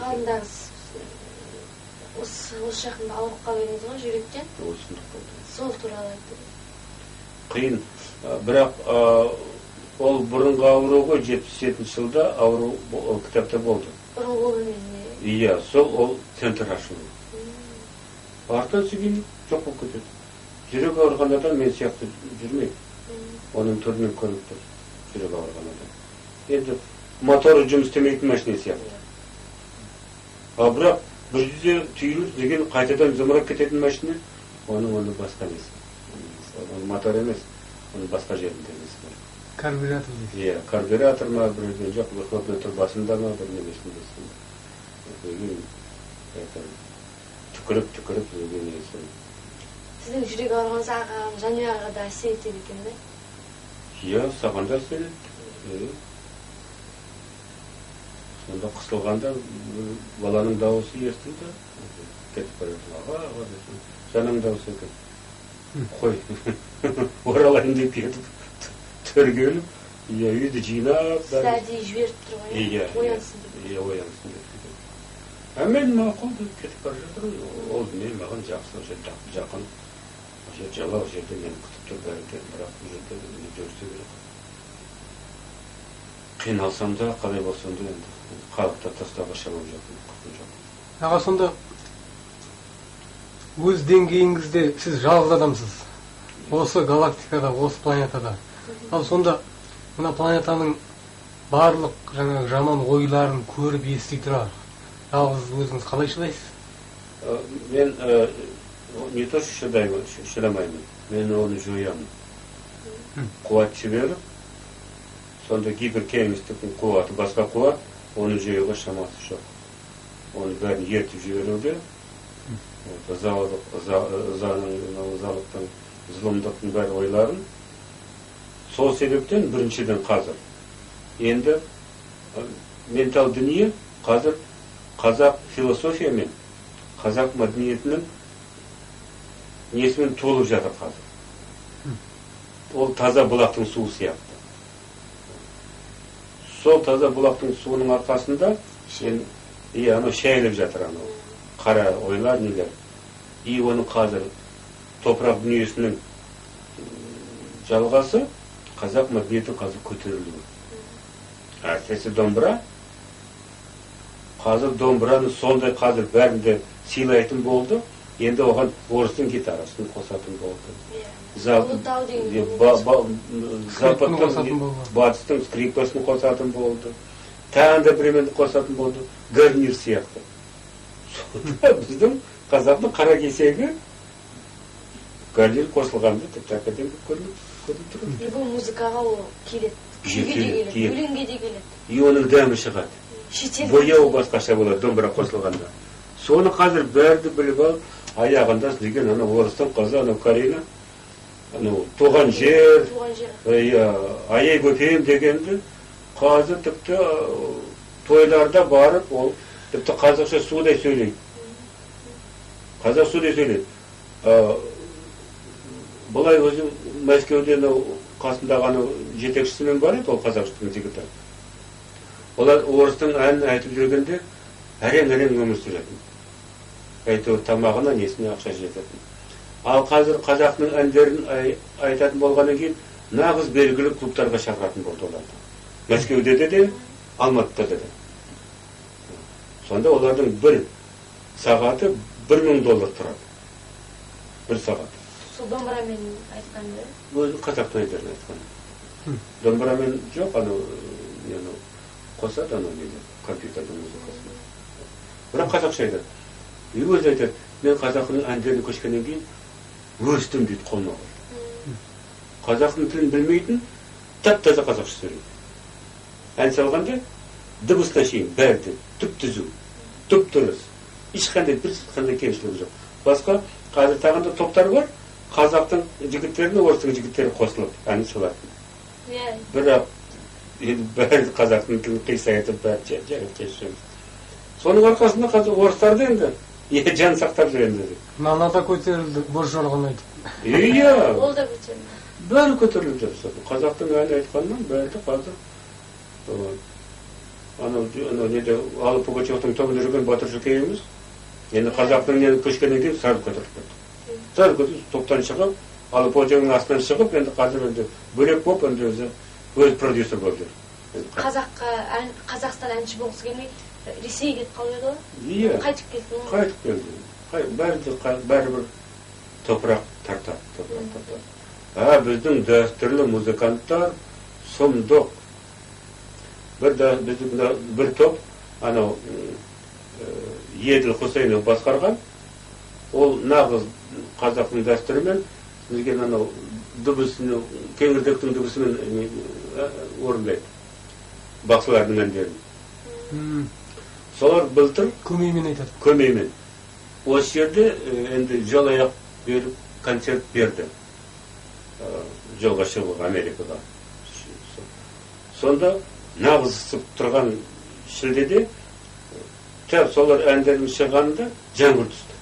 Анда осы жақында ауырып қалып едіңіз ғой жүректен. Сол туралы айтты. Қиын. Бірақ ол бұрынғы ауру ғой 77 жылда ауру кітапта болды. Бұрынғы ол емес. Иә, сол ол центр ашылды. Артынан кейін жоқ болып кетеді. Жүрек ауырғандардан мен сияқты жүрмейді. Оның түрінен көріп тұр. Жүрек ауырғандардан. Енді моторы жұмыс істемейтін машина сияқты. Ал бірақ бір жерде түйіліп деген қайтадан зымырап кететін машина, оның басқа емес. Оның мотор емес, оның басқа жерінде емес. Карбюратор дейсіз. Иә, карбюратор ма, бірден жоқ, выхлопный турбасында ма, бір немесінде. Түкіріп жүрген есі. Сіздің жүрек ауырғаныңыз ағам, жанұяға да әсер етеді екен бе? Иә, саған да әсер етті. Сонда қысылғанда баланың дауысы естілді. Кетіп барады. Аға, жаның дауысы екен. Қой, оралайын деп кетіп, түргеліп, үйді жинап. Сіз әдейі жіберіп тұр ғой, оянсын деп. Иә, оянсын деп. Мен мақұл деп кетіп бара жатыр. Ол мен маған жақсы, жақын. Жала жерде мені күтіп тұр бәрі екен, бірақ бұл жерде мені көрсе керек. Қиналсам да, қалай болсам да енді қалықтап тастауға шамам жоқ. Аға, сонда өз деңгейіңізде сіз жалғыз адамсыз. Осы галактикада, осы планетада. Ал сонда мына планетаның барлық жаңағы жаман ойларын көріп ести тұра жалғыз өзіңіз қалай шыдайсыз? Мен не то что шыдамаймын, мен оны жоямын. Қуат жіберіп, сонда гиперкеңістіктің қуаты басқа қуат, оны жоюға шамасы жоқ. Оны бәрін ертіп жіберуге, залықтың, зұлымдықтың бәрі ойларын. Сол себептен біріншіден қазір. Енді ментал дүние қазір қазақ философия мен қазақ мәдениетінің несімен толып жатыр қазір. Ол таза бұлақтың суы сияқты. Сол таза бұлақтың суының арқасында анау шәйіліп жатыр, анау қара ойлар нелер. И оның қазір топырақ дүниесінің жалғасы қазақ мәдениеті қазір көтерілуі. Әсіресе домбыра. Қазір домбыраны сондай қазір бәрінде сыйлайтын болды. Енді оған орыстың гитарасын қосатын болды. Батыстың скрипкасын қосатын болды. Тағы да біреуді қосатын болды. Гарнир сияқты. Біздің қазақтың қара кесегі гарнир қосылғанда тіпті академик көрініп тұрады. Бұл музыкаға ол келеді. Күйге де келеді, өлеңге де келеді. И оның дәмі шығады. Бояуы басқаша болады домбыра қосылғанда. Соны қазір бәрді біліп алып, аяғында деген орыстың қызы, Карина, туған жер, аяй көпейім дегенді, қазір тіпті тойларда барып, ол тіпті қазақша судай сөйлейді. Қазақ судай сөйлейді. Бұлай өзі Мәскеуден қасындағы жетекшісімен бар еді, ол қазақшының жігіті. Олар орыстың әнін айтып жүргенде әрең-әрең өмір сүретін. Әйтеуір тамағына несіне ақша жететін. Ал қазір қазақтың әндерін айтатын болғаннан кейін нағыз белгілі клубтарға шақыратын болды оларды. Мәскеуде де, Алматыда да. Сонда олардың бір сағаты $1000 тұрады. Бір сағат. Сол домбырамен айтқанды? Өзі қазақтың әндерін айтқан. Домбырамен жоқ, қосады, компьютердің музыкасын. Бірақ қазақша айтады. И өзі айтады, мен қазақтың әндерін көшкеннен кейін өстім дейді қолына қойды. Қазақтың тілін білмейтін тап-таза қазақша сөйлейді. Ән салғанда дыбысына шейін бәрі түп-түзу, түп-дұрыс. Ешқандай кемшілігі жоқ. Басқа қазір тағында топтар бар, қазақтың жігіттеріне орыстың жігіттері қосылып ән салатын. Бірақ бәрі қазақтың тілін қисайтып бәрі жарып. Соның арқасында қазір орыстарды енді жан сақтап жүр енді. Мана көтерілді, боз жорғаны айтып. Иә. Ол да көтерілді. Бәрі көтеріліп жүр. Қазақтың ән айтқаннан бәрі қазір. анау неде Алып Пугачевтың тобында жүрген батыр жүкейіміз енді қазақтың не көшкеннен кейін сразу көтеріліп кетті. Сразу көтеріліп топтан шығып, Алып Пугачевтың астынан шығып, енді қазір енді бөлек болып, енді өз продюсер болып жүр. Қазақстан әнші болғысы келмей, Ресейге кетіп қалып еді ғой? Иә. Қайтып келді. Қайтып келді. Бәрібір топырақ тартады. Біздің дәстүрлі музыканттар сұмдық. Bir top, Еділ Хусейнов басқарған, ол нағыз қазақтың дәстүрімен, деген дыбысыны, кеңірдектің дыбысымен орындайды. Бақсылардың әндерін. Солар былтыр көмеймен айтады. Көмеймен. Осы жерде енді жол аяқ беріп концерт берді. Жолға шығуға Америкаға. Сонда нағыз ысып тұрған шілдеде солар әндерін шығғанда жаңбыр түсті.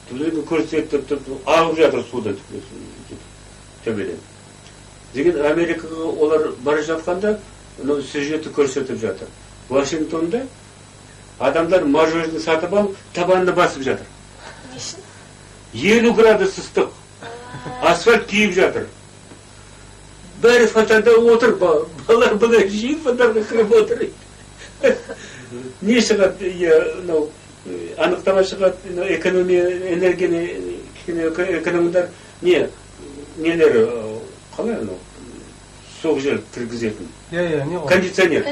Түлені көрсетіп, ағып жатыр судан төбеден. Деген Америкаға олар бара жатқанда сюжетті көрсетіп жатыр. Вашингтонда адамдар мажорын сатып алып, табанына басып жатыр. 50 градус ыстық. Асфальт күйіп жатыр. Бәрі фонтанда отыр, балалар бұлай жиын фонтарға кіріп отыр. Не шығады, анықтама шығады, экономия, энергияны, экономдар, нелері, қалай анау, соқ жел кіргізетін. Кондиционер.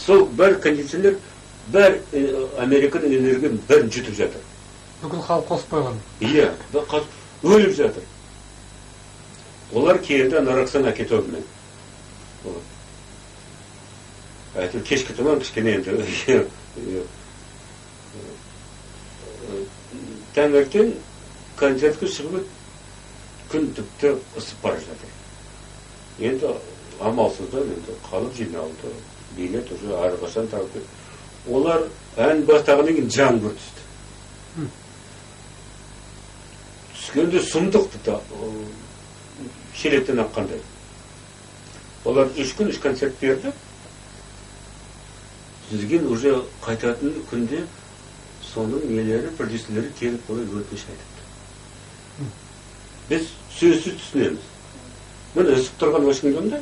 Сол бәр кондиционер, бәр Американың энергияны бәрін жұтып жатыр. Бүкіл халық қосып қойған. Иә, өліп жатыр. Олар келді Роксан Акитовмен. Әйтеуір кешкі тұман кішкене енді. Таңертең концертке шығып күн тіпті ысып бара жатыр. Енді амалсыздан енді қалып жиналды. Билет уже әрқашан тауып кетті. Олар ән бастағаннан кейін жаңбыр түсті. Түскенде сұмдықты шелектен аққандай. Олар 3 күн 3 концерт берді. Сізген уже қайтатын күнде соның нелері, продюсерлері келіп қойып өтініш айтыпты. Біз сөзсіз түсінеміз. Міне үсіп тұрған Вашингтонда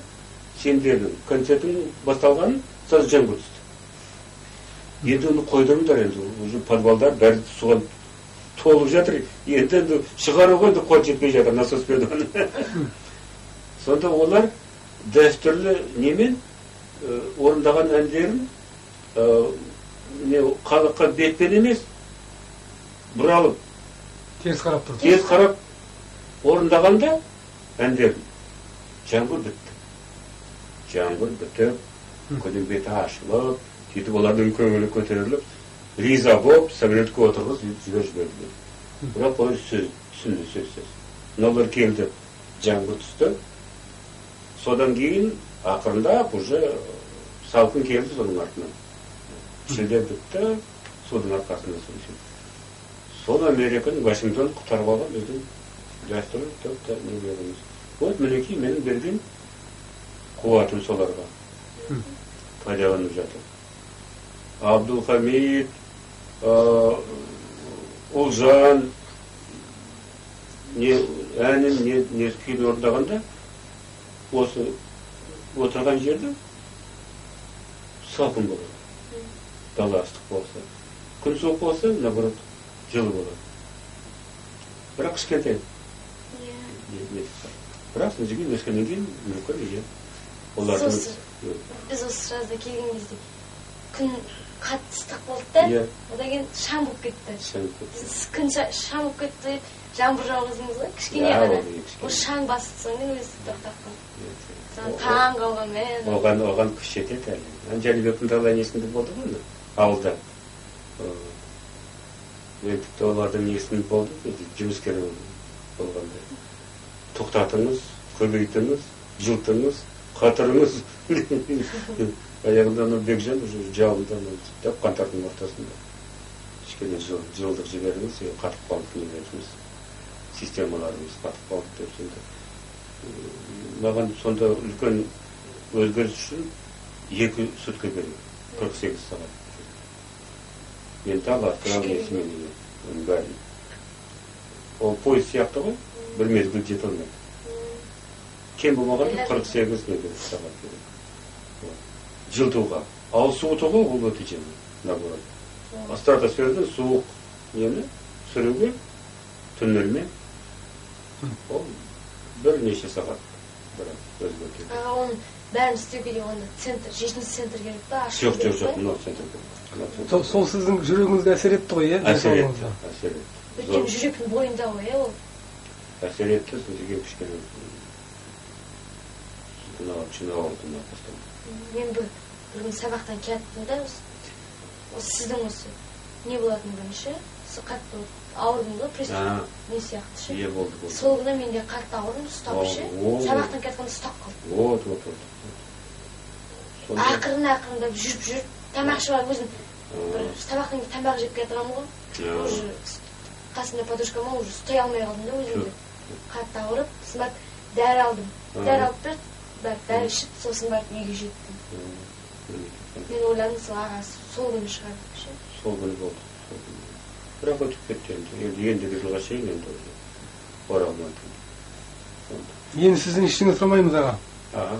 сендердің концертің басталғанын саз жаңбыр түсті. Енді оны қойдырыңдар, енді уже подвалдар бәрі суға толып жатыр. Енді шығаруға енді қуат жетпей жатыр, насоспен. Сонда олар дәстүрлі немен орындаған әндерін халыққа бетпен емес, бұралып, теріс қарап тұрды. Теріс қарап орындағанда әндерін жаңбыр бітті. Жаңбыр бітіп, көдің беті ашылып, сөйтіп олардың көңілі көтеріліп, риза болып, самолетке отырғыз жіберді. Бірақ олар түсінді сөзсіз. Олар келді, жаңбыр түсті. Содан кейін ақырындап уже салқын келді соның артынан. Шілде бітті, соның арқасында сөйлеседі. Сол Американың Вашингтон құтарып алған біздің дәстүрлі топта нелеріміз. Вот мінекей менің берген қуатым соларға пайдаланып жатыр. Абдулхамид, Ұлжан әнін не күйді орындағанда осы отырған жерде салқын болады. Дала ыстық болса. Күн суық болса, наоборот, жылы болады. Бірақ кішкентай. Бірақ сізге өскеннен кейін мүмкін ие. Біз осы жазда келген кезде күн қатты ыстық болды да, одан кейін шам болып кетті. Күн шам болып кетті, жаңбыр жауғызыңыз ғой, кішкене ғана. Ол шаң басты соң өзі тоқтап қалды. Таң қалған мен. Оған күш жетеді әлі. Жәнібектің талай несінде болды ғой, ауылда. Мен тіпті олардың несінде болды, жұмыскер болғанда. Тоқтатыңыз, көбейтіңіз, жылтыңыз, қатырыңыз. Аяғында Бекжан жауында қантардың ортасында. Кішкене жылдық жіберіңіз, қатып қалып нелеріміз, системаларымыз қатып қалып деп сонда. Маған сонда үлкен өзгеріс үшін 2 sutка керек 48 сағат. Мен тағы аттыра есімен оның бәрін. Ол пойыз сияқты ғой, бір мезгіл жете алмайды. Кем болмағанда 48 сағат керек. Жылытуға. Ал суытуға ол өте жеңіл, наоборот. Стратосферада суық нені сүруге түннелмен ол бірнеше сағат бірақ өзгертеді. Оның бәрін істеу керек, онда центр, жешінсіз центр керек па? Жоқ, мынау центр керек. Сол сіздің жүрегіңізге әсер етті ғой, иә? Әсер етті. Өйткені жүректің бойында ғой, ол? Әсер етті, сізге кішкене ауырдым бастан. Мен бір күн сабақтан кеттім да, осы сіздің осы не болатын бірінші, қатты ауырдым да, приступ не сияқты ше. Ие болды. Сол күні менде қатты ауырдым, ұстап ше. Сабақтан кеткенде ұстап қалдым. Ақырын-ақырындап жүріп, тамақ ішіп алып өзім сабақтан кейін тамақ жеп кетірамын ғой. Уже қасында подружкам уже ұстай алмай қалдым да өзімді. Қатты ауырып, сосын барып дәрі алдым. Дәрі алып берді, дәрі ішіп, сосын барып үйге жеттім. Мен ойладым, сол ағасы сол күні шығардық ше. Сол күні болды. Бірақ өтіп кетті енді. Ендігі жылға шейін енді оралмады. Енді сізден ештеңе сұрамаймыз аға. Аға.